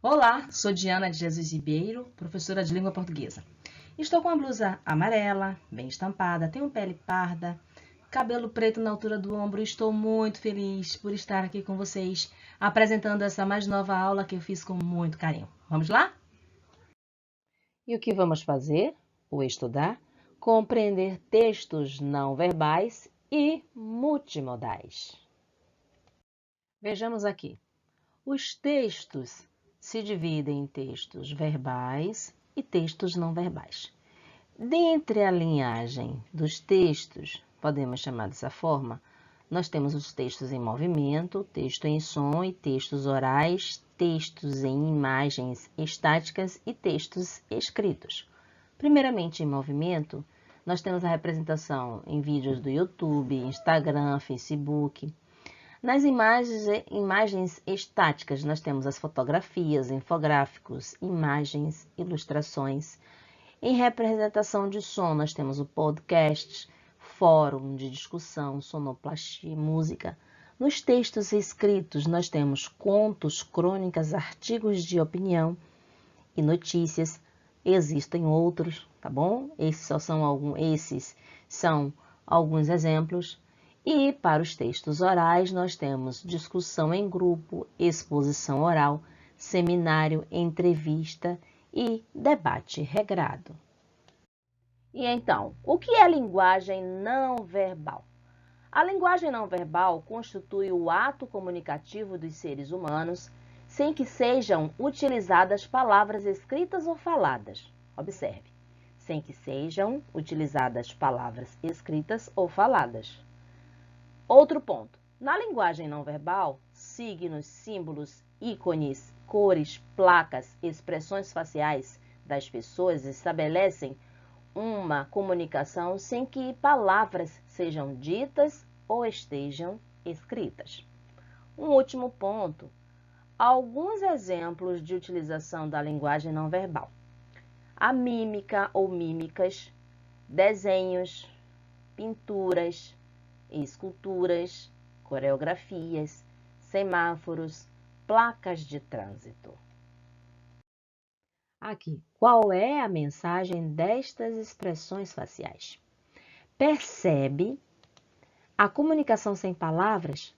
Olá, sou Diana de Jesus Ribeiro, professora de língua portuguesa. Estou com a blusa amarela, bem estampada, tenho pele parda, cabelo preto na altura do ombro e estou muito feliz por estar aqui com vocês, apresentando essa mais nova aula que eu fiz com muito carinho. Vamos lá? E o que vamos fazer? Ou estudar, compreender textos não verbais e multimodais. Vejamos aqui. Os textos se dividem em textos verbais e textos não verbais. Dentre a linhagem dos textos, podemos chamar dessa forma, nós temos os textos em movimento, texto em som e textos orais, textos em imagens estáticas e textos escritos. Primeiramente, em movimento, nós temos a representação em vídeos do YouTube, Instagram, Facebook. Nas imagens estáticas, nós temos as fotografias, infográficos, imagens, ilustrações. Em representação de som, nós temos o podcast, fórum de discussão, sonoplastia, música. Nos textos escritos, nós temos contos, crônicas, artigos de opinião e notícias. Existem outros, tá bom? Esses são alguns exemplos. E para os textos orais, nós temos discussão em grupo, exposição oral, seminário, entrevista e debate regrado. E então, o que é linguagem não verbal? A linguagem não verbal constitui o ato comunicativo dos seres humanos sem que sejam utilizadas palavras escritas ou faladas. Observe, sem que sejam utilizadas palavras escritas ou faladas. Outro ponto. Na linguagem não verbal, signos, símbolos, ícones, cores, placas, expressões faciais das pessoas estabelecem uma comunicação sem que palavras sejam ditas ou estejam escritas. Um último ponto. Alguns exemplos de utilização da linguagem não verbal. A mímica ou mímicas, desenhos, pinturas, esculturas, coreografias, semáforos, placas de trânsito. Aqui, qual é a mensagem destas expressões faciais? Percebe? A comunicação sem palavras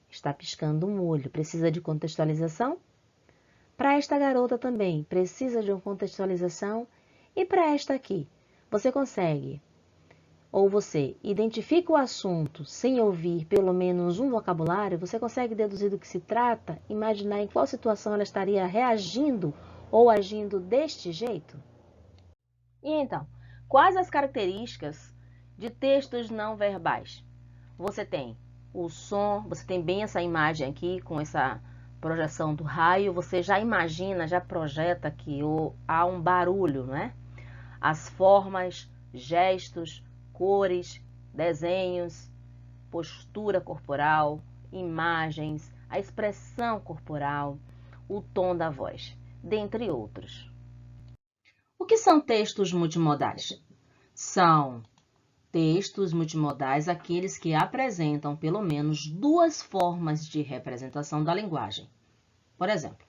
está piscando um olho. Precisa de contextualização? Para esta garota também, precisa de uma contextualização? E para esta aqui, você consegue? Ou você identifica o assunto sem ouvir pelo menos um vocabulário, você consegue deduzir do que se trata, imaginar em qual situação ela estaria reagindo ou agindo deste jeito? E então, quais as características de textos não verbais? Você tem o som, você tem bem essa imagem aqui com essa projeção do raio, você já imagina, já projeta que há um barulho, né? As formas, gestos, cores, desenhos, postura corporal, imagens, a expressão corporal, o tom da voz, dentre outros. O que são textos multimodais? São textos multimodais aqueles que apresentam pelo menos duas formas de representação da linguagem. Por exemplo,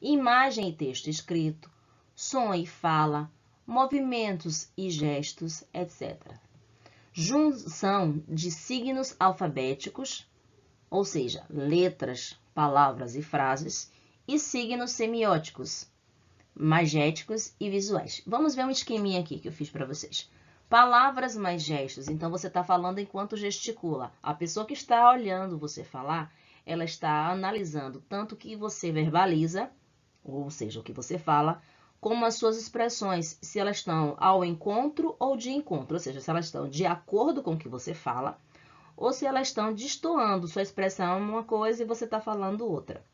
imagem e texto escrito, som e fala, movimentos e gestos, etc. Junção de signos alfabéticos, ou seja, letras, palavras e frases, e signos semióticos, magéticos e visuais. Vamos ver um esqueminha aqui que eu fiz para vocês. Palavras mais gestos, então você está falando enquanto gesticula. A pessoa que está olhando você falar, ela está analisando tanto o que você verbaliza, ou seja, o que você fala, como as suas expressões, se elas estão ao encontro ou de encontro, ou seja, se elas estão de acordo com o que você fala, ou se elas estão destoando, sua expressão é uma coisa e você está falando outra.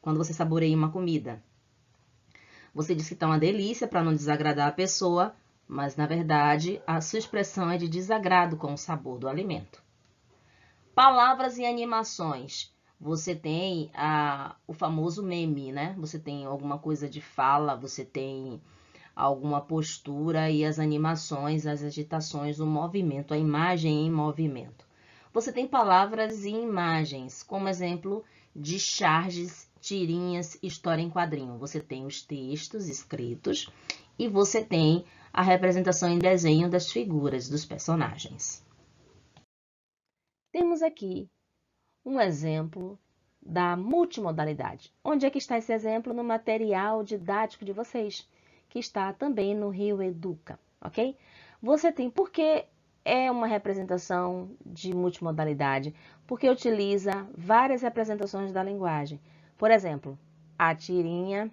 Quando você saboreia uma comida, você diz que está uma delícia para não desagradar a pessoa, mas na verdade a sua expressão é de desagrado com o sabor do alimento. Palavras e animações. Você tem o famoso meme, né? Você tem alguma coisa de fala, você tem alguma postura e as animações, as agitações, o movimento, a imagem em movimento. Você tem palavras e imagens, como exemplo de charges, tirinhas, história em quadrinho. Você tem os textos escritos e você tem a representação em desenho das figuras dos personagens. Temos aqui um exemplo da multimodalidade. Onde é que está esse exemplo? No material didático de vocês, que está também no Rio Educa, ok? Você tem, por que é uma representação de multimodalidade? Porque utiliza várias representações da linguagem. Por exemplo, a tirinha,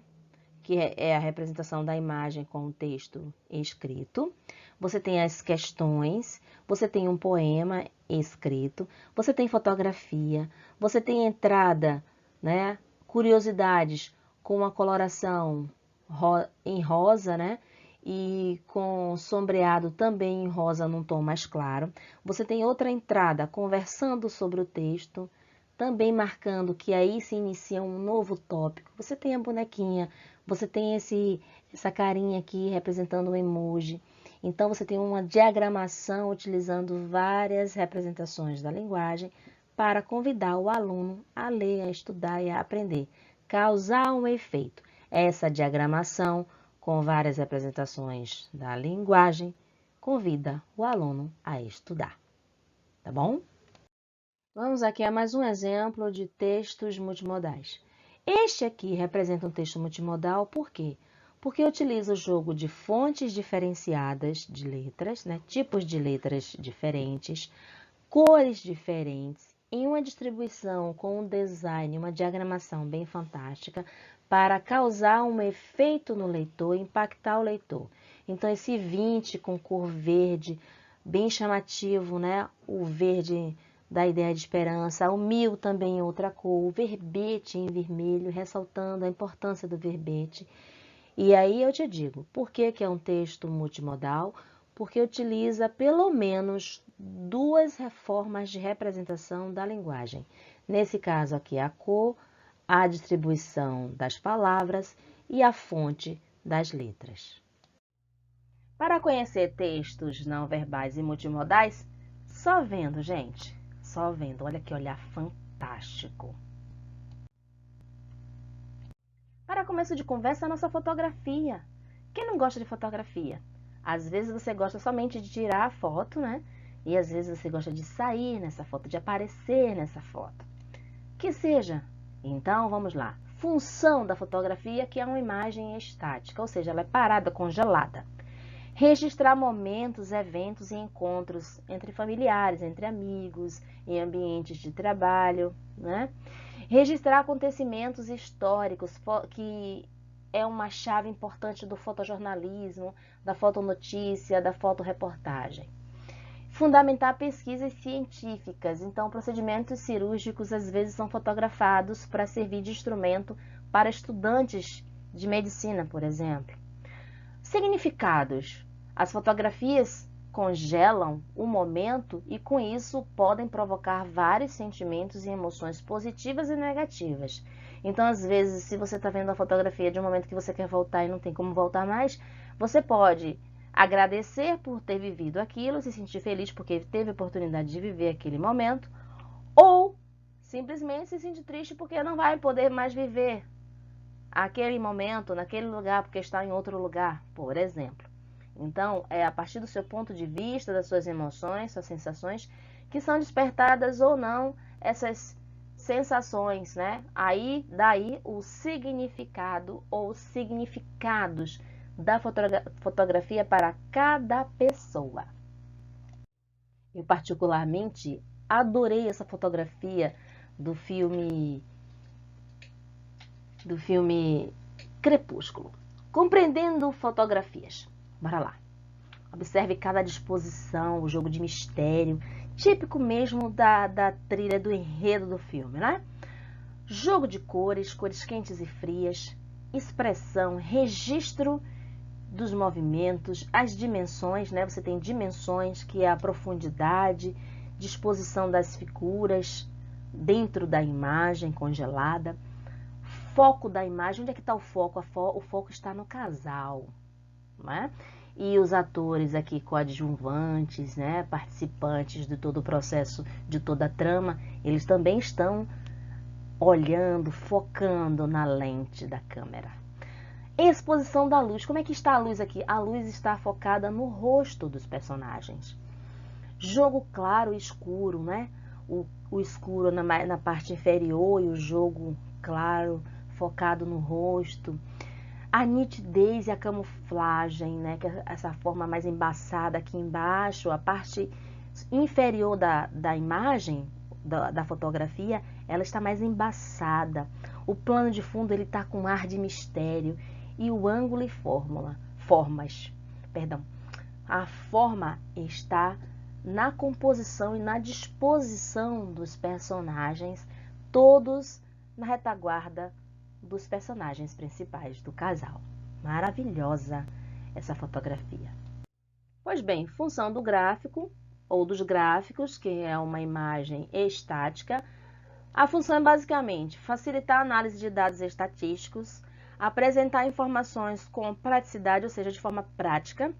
que é a representação da imagem com o texto escrito. Você tem as questões, você tem um poema escrito, você tem fotografia, você tem entrada, né, curiosidades com a coloração em rosa, né, e com sombreado também em rosa num tom mais claro. Você tem outra entrada conversando sobre o texto, também marcando que aí se inicia um novo tópico. Você tem a bonequinha, você tem essa carinha aqui representando um emoji. Então, você tem uma diagramação utilizando várias representações da linguagem para convidar o aluno a ler, a estudar e a aprender. Causar um efeito. Essa diagramação com várias representações da linguagem convida o aluno a estudar. Tá bom? Vamos aqui a mais um exemplo de textos multimodais. Este aqui representa um texto multimodal, por quê? Porque utiliza o jogo de fontes diferenciadas de letras, né? Tipos de letras diferentes, cores diferentes, em uma distribuição com um design, uma diagramação bem fantástica, para causar um efeito no leitor, impactar o leitor. Então, esse 20 com cor verde, bem chamativo, né? O verde da ideia de esperança, o 1000 também em outra cor, o verbete em vermelho, ressaltando a importância do verbete. E aí eu te digo, por que é um texto multimodal? Porque utiliza pelo menos duas formas de representação da linguagem. Nesse caso aqui, a cor, a distribuição das palavras e a fonte das letras. Para conhecer textos não verbais e multimodais, só vendo, gente. Só vendo. Olha que olhar fantástico. Para começo de conversa, a nossa fotografia. Quem não gosta de fotografia? Às vezes você gosta somente de tirar a foto, né? E às vezes você gosta de sair nessa foto, de aparecer nessa foto. Que seja. Então, vamos lá. Função da fotografia, que é uma imagem estática, ou seja, ela é parada, congelada. Registrar momentos, eventos e encontros entre familiares, entre amigos, em ambientes de trabalho, né? Registrar acontecimentos históricos, que é uma chave importante do fotojornalismo, da fotonotícia, da fotoreportagem. Fundamentar pesquisas científicas, então procedimentos cirúrgicos às vezes são fotografados para servir de instrumento para estudantes de medicina, por exemplo. Significados. As fotografias congelam o momento e com isso podem provocar vários sentimentos e emoções positivas e negativas. Então, às vezes, se você está vendo a fotografia de um momento que você quer voltar e não tem como voltar mais, você pode agradecer por ter vivido aquilo, se sentir feliz porque teve a oportunidade de viver aquele momento, ou simplesmente se sentir triste porque não vai poder mais viver aquele momento, naquele lugar, porque está em outro lugar, por exemplo. Então, é a partir do seu ponto de vista, das suas emoções, suas sensações, que são despertadas ou não essas sensações, né? Daí o significado ou significados da fotografia para cada pessoa. Eu particularmente adorei essa fotografia do filme Crepúsculo. Compreendendo fotografias. Bora lá. Observe cada disposição, o jogo de mistério, típico mesmo da trilha, do enredo do filme, né? Jogo de cores, cores quentes e frias, expressão, registro dos movimentos, as dimensões, né? Você tem dimensões, que é a profundidade, disposição das figuras dentro da imagem congelada, foco da imagem, onde é que está o foco? O foco está no casal, né? E os atores aqui coadjuvantes, né, participantes de todo o processo, de toda a trama, eles também estão olhando, focando na lente da câmera. Exposição da luz. Como é que está a luz aqui? A luz está focada no rosto dos personagens. Jogo claro e escuro, né? O escuro na parte inferior e o jogo claro focado no rosto. A nitidez e a camuflagem, né? Que é essa forma mais embaçada aqui embaixo. A parte inferior da imagem, da fotografia, ela está mais embaçada. O plano de fundo ele está com ar de mistério. E o ângulo e formas. A forma está na composição e na disposição dos personagens, todos na retaguarda dos personagens principais do casal. Maravilhosa essa fotografia. Pois bem, função do gráfico ou dos gráficos, que é uma imagem estática, a função é basicamente facilitar a análise de dados estatísticos, apresentar informações com praticidade, ou seja, de forma prática,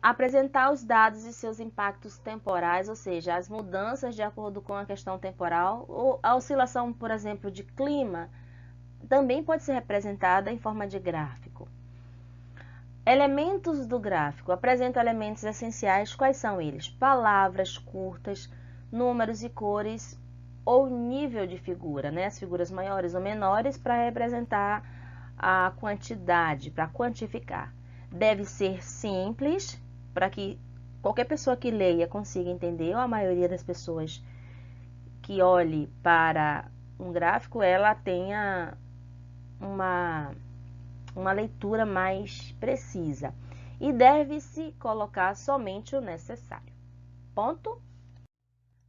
apresentar os dados e seus impactos temporais, ou seja, as mudanças de acordo com a questão temporal, ou a oscilação, por exemplo, de clima, também pode ser representada em forma de gráfico. Elementos do gráfico. Apresenta elementos essenciais. Quais são eles? Palavras curtas, números e cores, ou nível de figura, né? As figuras maiores ou menores para representar a quantidade, para quantificar. Deve ser simples, para que qualquer pessoa que leia consiga entender, ou a maioria das pessoas que olhe para um gráfico, ela tenha uma leitura mais precisa. E deve-se colocar somente o necessário. Ponto?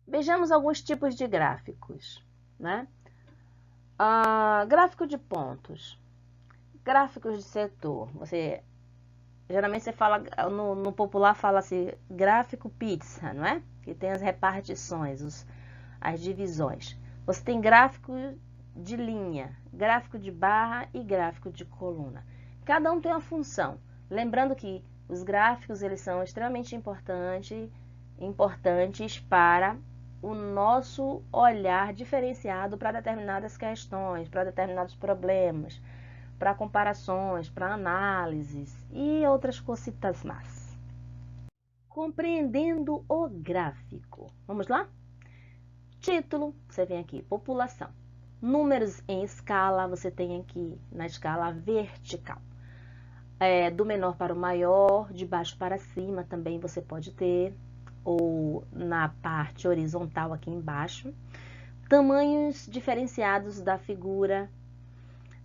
Vejamos alguns tipos de gráficos, né? Gráfico de pontos. Gráficos de setor. Geralmente você fala, no popular fala-se gráfico pizza, não é? Que tem as repartições, as divisões. Você tem gráfico de linha, gráfico de barra e gráfico de coluna. Cada um tem uma função. Lembrando que os gráficos eles são extremamente importantes para o nosso olhar diferenciado para determinadas questões, para determinados problemas, para comparações, para análises e outras cositas más. Compreendendo o gráfico. Vamos lá? Título, você vem aqui, população. Números em escala, você tem aqui na escala vertical. Do menor para o maior, de baixo para cima também você pode ter, ou na parte horizontal aqui embaixo. Tamanhos diferenciados da figura.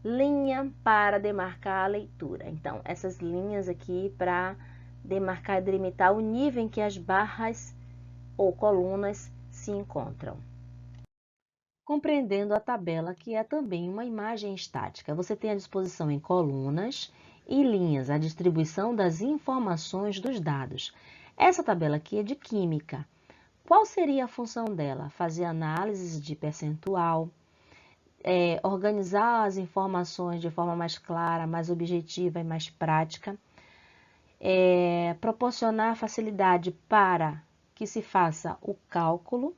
Linha para demarcar a leitura. Então, essas linhas aqui para demarcar e delimitar o nível em que as barras ou colunas se encontram. Compreendendo a tabela, que é também uma imagem estática. Você tem à disposição em colunas e linhas a distribuição das informações dos dados. Essa tabela aqui é de química. Qual seria a função dela? Fazer análises de percentual, organizar as informações de forma mais clara, mais objetiva e mais prática, proporcionar facilidade para que se faça o cálculo,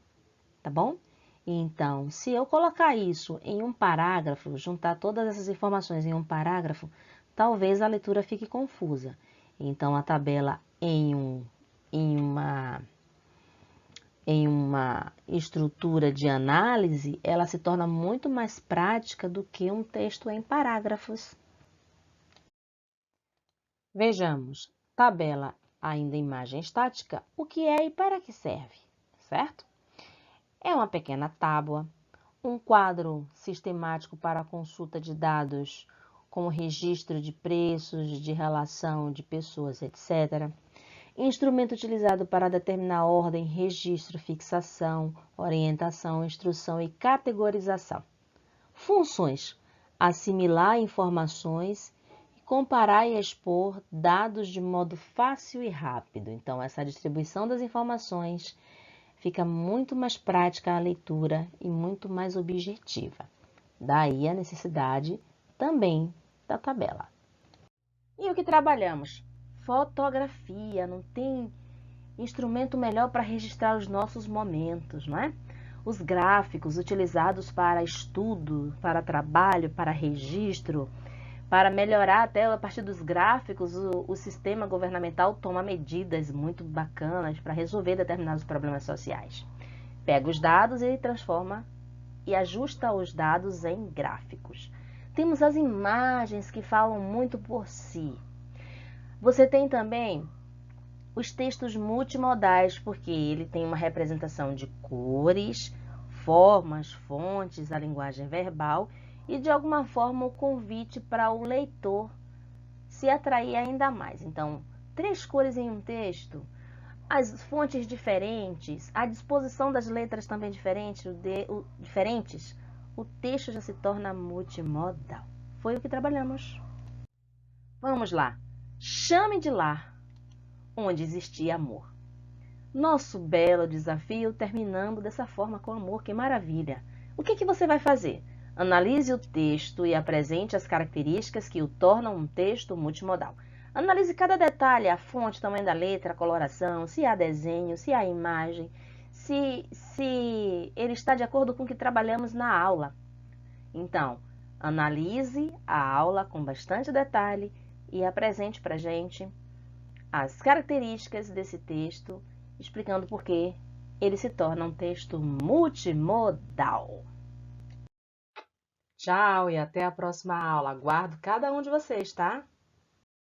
tá bom? Então, se eu colocar isso em um parágrafo, juntar todas essas informações em um parágrafo, talvez a leitura fique confusa. Então, a tabela em uma estrutura de análise, ela se torna muito mais prática do que um texto em parágrafos. Vejamos, tabela ainda em imagem estática, o que é e para que serve, certo? É uma pequena tábua, um quadro sistemático para a consulta de dados, como registro de preços, de relação de pessoas, etc. Instrumento utilizado para determinar ordem, registro, fixação, orientação, instrução e categorização. Funções: assimilar informações, comparar e expor dados de modo fácil e rápido. Então, essa distribuição das informações fica muito mais prática a leitura e muito mais objetiva. Daí a necessidade também da tabela. E o que trabalhamos? Fotografia, não tem instrumento melhor para registrar os nossos momentos, não é? Os gráficos utilizados para estudo, para trabalho, para registro, para melhorar até a partir dos gráficos, o sistema governamental toma medidas muito bacanas para resolver determinados problemas sociais. Pega os dados e transforma e ajusta os dados em gráficos. Temos as imagens que falam muito por si. Você tem também os textos multimodais, porque ele tem uma representação de cores, formas, fontes, a linguagem verbal e, de alguma forma, o convite para o leitor se atrair ainda mais. Então, 3 cores em um texto, as fontes diferentes, a disposição das letras também diferentes, o texto já se torna multimodal. Foi o que trabalhamos. Vamos lá. Chame de lar, onde existia amor. Nosso belo desafio terminando dessa forma com amor, que maravilha! O que você vai fazer? Analise o texto e apresente as características que o tornam um texto multimodal. Analise cada detalhe, a fonte, tamanho da letra, a coloração, se há desenho, se há imagem, se ele está de acordo com o que trabalhamos na aula. Então, analise a aula com bastante detalhe e apresente para a gente as características desse texto, explicando por que ele se torna um texto multimodal. Tchau e até a próxima aula. Aguardo cada um de vocês, tá?